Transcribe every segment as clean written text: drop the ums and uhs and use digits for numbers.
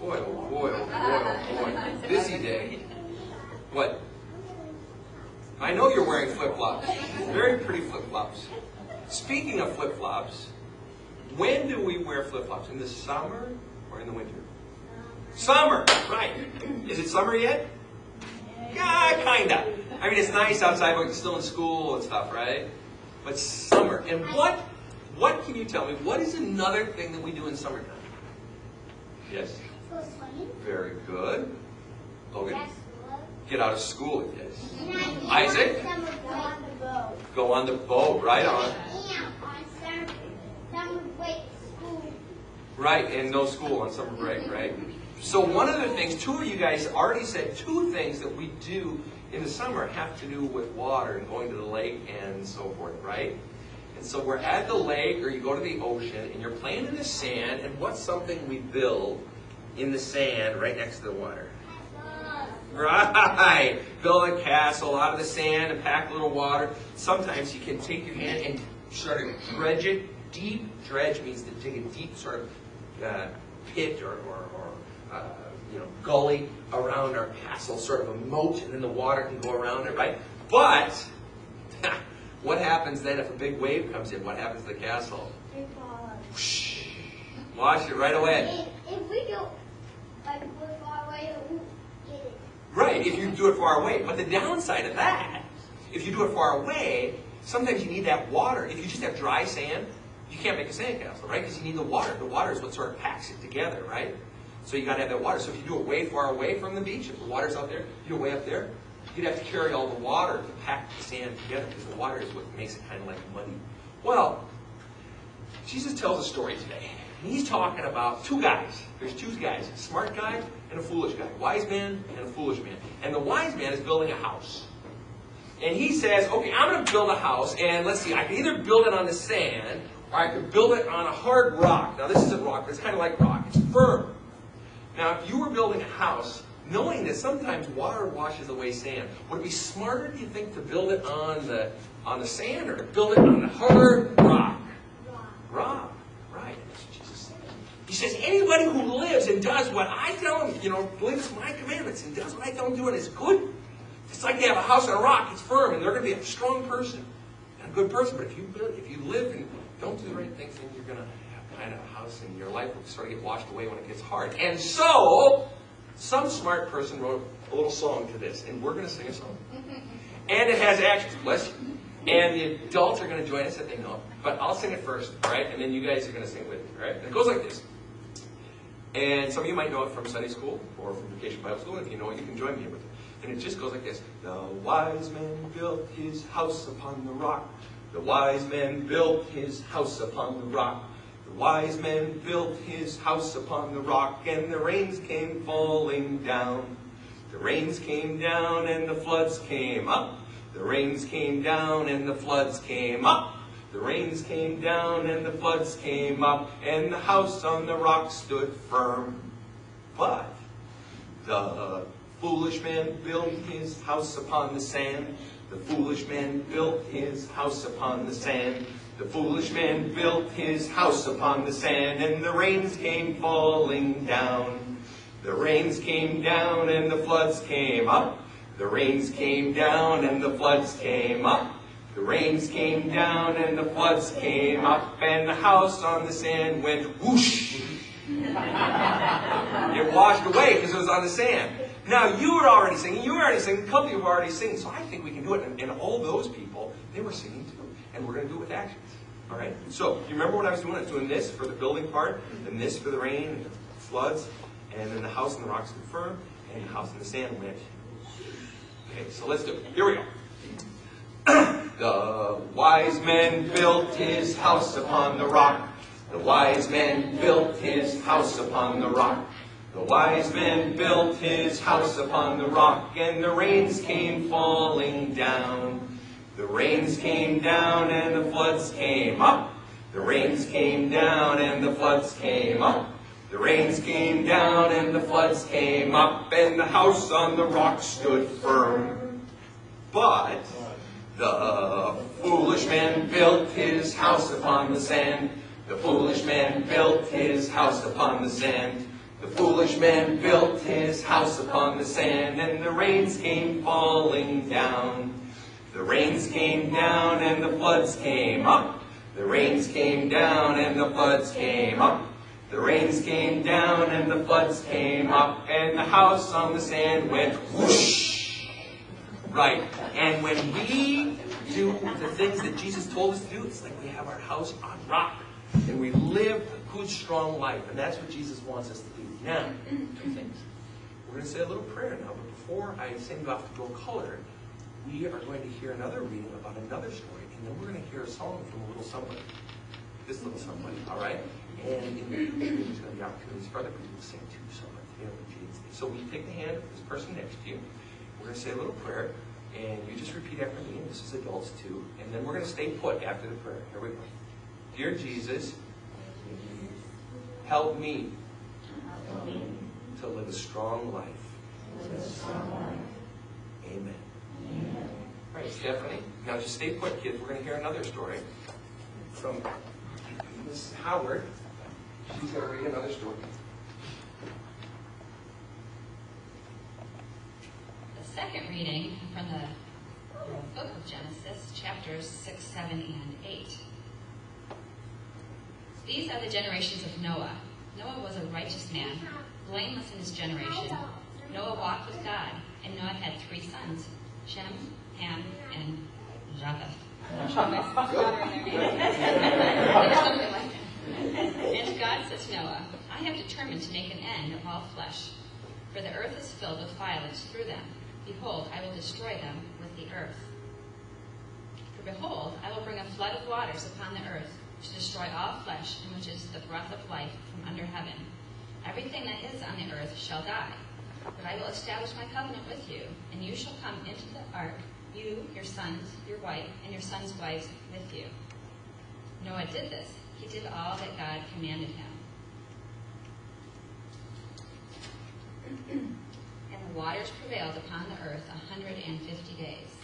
Boy, oh boy, oh boy, oh boy. Busy day. What? I know you're wearing flip-flops. Very pretty flip-flops. Speaking of flip-flops, when do we wear flip-flops? In the summer or in the winter? Summer, right. Is it summer yet? Yeah, kinda. I mean, it's nice outside, but it's still in school and stuff, right? But summer. And what can you tell me? What is another thing that we do in summertime? Yes? Go swimming. Very good. Logan? Yes. Get out of school, yes. And Isaac? Go on the boat. Go on the boat, right on. And on summer break school. Right, and no school on summer break, right? So one of the things, two of you guys already said two things that we do in the summer have to do with water and going to the lake and so forth, right? And so we're at the lake or you go to the ocean and you're playing in the sand, and what's something we build in the sand right next to the water? Right! Build a castle out of the sand and pack a little water. Sometimes you can take your hand and sort of dredge it deep. Dredge means to dig a deep sort of pit or gully around our castle, sort of a moat, and then the water can go around it, right? But what happens then if a big wave comes in? What happens to the castle? It falls. Wash it right away. If we don't go far away, we won't get it. Right, if you do it far away. But the downside of that, if you do it far away, sometimes you need that water. If you just have dry sand, you can't make a sandcastle, right? Because you need the water. The water is what sort of packs it together, right? So you got to have that water. So if you do it way far away from the beach, if the water's out there, you do it way up there, you'd have to carry all the water to pack the sand together, because the water is what makes it kind of like muddy. Well, Jesus tells a story today. And he's talking about two guys. There's two guys, a smart guy and a foolish guy. A wise man and a foolish man. And the wise man is building a house. And he says, okay, I'm going to build a house, and let's see, I can either build it on the sand, or I can build it on a hard rock. Now, this isn't rock, but it's kind of like rock. It's firm. Now, if you were building a house, knowing that sometimes water washes away sand, would it be smarter, do you think, to build it on the sand or to build it on the hard rock? Rock. Right. That's what Jesus said. He says, anybody who lives and does what I tell him, believes my commandments and does what I tell him to do, and is good, it's like they have a house on a rock. It's firm, and they're going to be a strong person and a good person. But if you live and don't do the right things, then you're going to have kind of a house, and your life will sort of get washed away when it gets hard. And so, some smart person wrote a little song to this, and we're going to sing a song. And it has actions, bless you. And the adults are going to join us if they know it. But I'll sing it first, all right? And then you guys are going to sing it with me, all right? And it goes like this. And some of you might know it from Sunday school or from Vacation Bible School. And if you know it, you can join me with it. And it just goes like this. The wise man built his house upon the rock. The wise man built his house upon the rock. The wise man built his house upon the rock, and the rains came falling down. The rains came down and the floods came up. The rains came down and the floods came up. The rains came down and the floods came up, and the house on the rock stood firm. But the foolish man built his house upon the sand. The foolish man built his house upon the sand. The foolish man built his house upon the sand, and the rains came falling down. The rains came down and the floods came up. The rains came down and the floods came up. The rains came down and the floods came up, and the house on the sand went whoosh. It washed away because it was on the sand. Now, you were already singing, a couple of you were already singing, so I think we can do it. And all those people, they were singing too. And we're going to do it with actions. All right? So, you remember what I was doing? I was doing this for the building part, and this for the rain and the floods, and then the house and the rocks stood firm, and the house in the sand went. Okay, so let's do it. Here we go. The wise man built his house upon the rock. The wise man built his house upon the rock. The wise man built his house upon the rock, and the rains came falling down. The rains came down and the floods came up. The rains came down and the floods came up. The rains came down and the floods came up, and the house on the rock stood firm. But the foolish man built his house upon the sand. The foolish man built his house upon the sand. The foolish man built his house upon the sand, and the rains came falling down. The rains came down and the floods came up. The rains came down and the floods came up. The rains came down and the floods came up, and the house on the sand went whoosh. Right. And when we do the things that Jesus told us to do, it's like we have our house on rock. And we live a good, strong life. And that's what Jesus wants us to do. Now, two things. We're going to say a little prayer now, but before I send you off to go color, we are going to hear another reading about another story, and then we're going to hear a song from a little somebody. This little somebody, all right? And in the future, there's going to be opportunities for other people to sing too, so So we take the hand of this person next to you. We're going to say a little prayer, and you just repeat after me, and this is adults too, and then we're going to stay put after the prayer. Here we go. Dear Jesus, help me to live a strong life. Amen. All right, Stephanie. Now just stay put, kids. We're going to hear another story from Mrs. Howard. She's going to read another story. The second reading from the book of Genesis, chapters 6, 7, and 8. These are the generations of Noah. Noah was a righteous man, blameless in his generation. Noah walked with God, and Noah had 3 sons, Shem, Ham, and Japheth. And God said to Noah, I have determined to make an end of all flesh, for the earth is filled with violence through them. Behold, I will destroy them with the earth. For behold, I will bring a flood of waters upon the earth, to destroy all flesh, in which is the breath of life from under heaven. Everything that is on the earth shall die. But I will establish my covenant with you, and you shall come into the ark, you, your sons, your wife, and your sons' wives with you. Noah did this. He did all that God commanded him. And the waters prevailed upon the earth 150 days.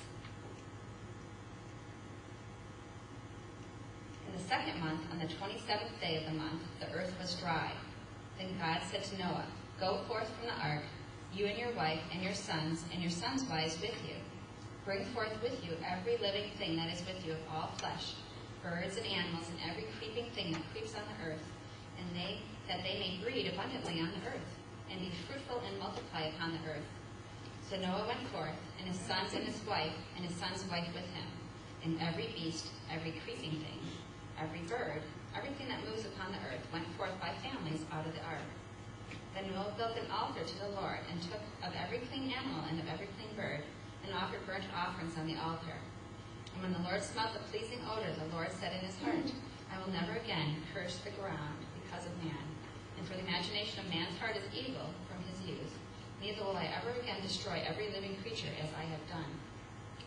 In the second month, on the 27th day of the month, the earth was dry. Then God said to Noah, Go forth from the ark, you and your wife and your sons wives with you. Bring forth with you every living thing that is with you of all flesh, birds and animals and every creeping thing that creeps on the earth, and that they may breed abundantly on the earth, and be fruitful and multiply upon the earth. So Noah went forth, and his sons and his son's wife with him, and every beast, every creeping thing, every bird, everything that moves upon the earth went forth by families out of the ark. Then Noah built an altar to the Lord, and took of every clean animal and of every clean bird, and offered burnt offerings on the altar. And when the Lord smelled the pleasing odor, the Lord said in his heart, I will never again curse the ground because of man. And for the imagination of man's heart is evil from his youth. Neither will I ever again destroy every living creature as I have done.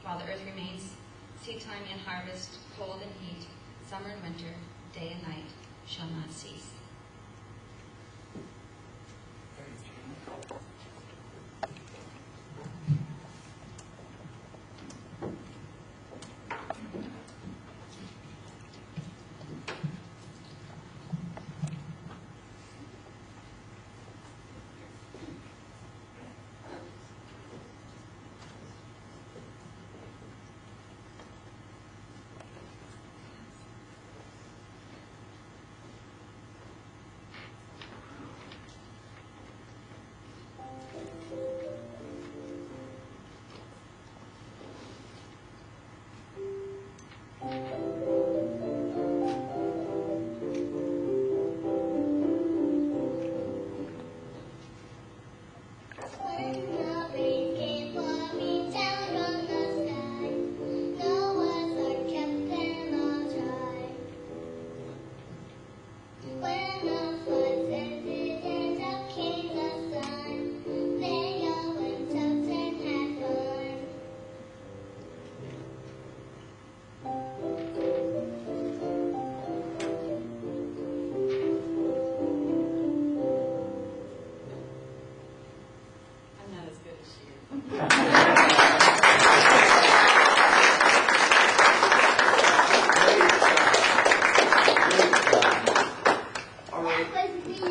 While the earth remains, seedtime and harvest, cold and heat, summer and winter, day and night shall not cease.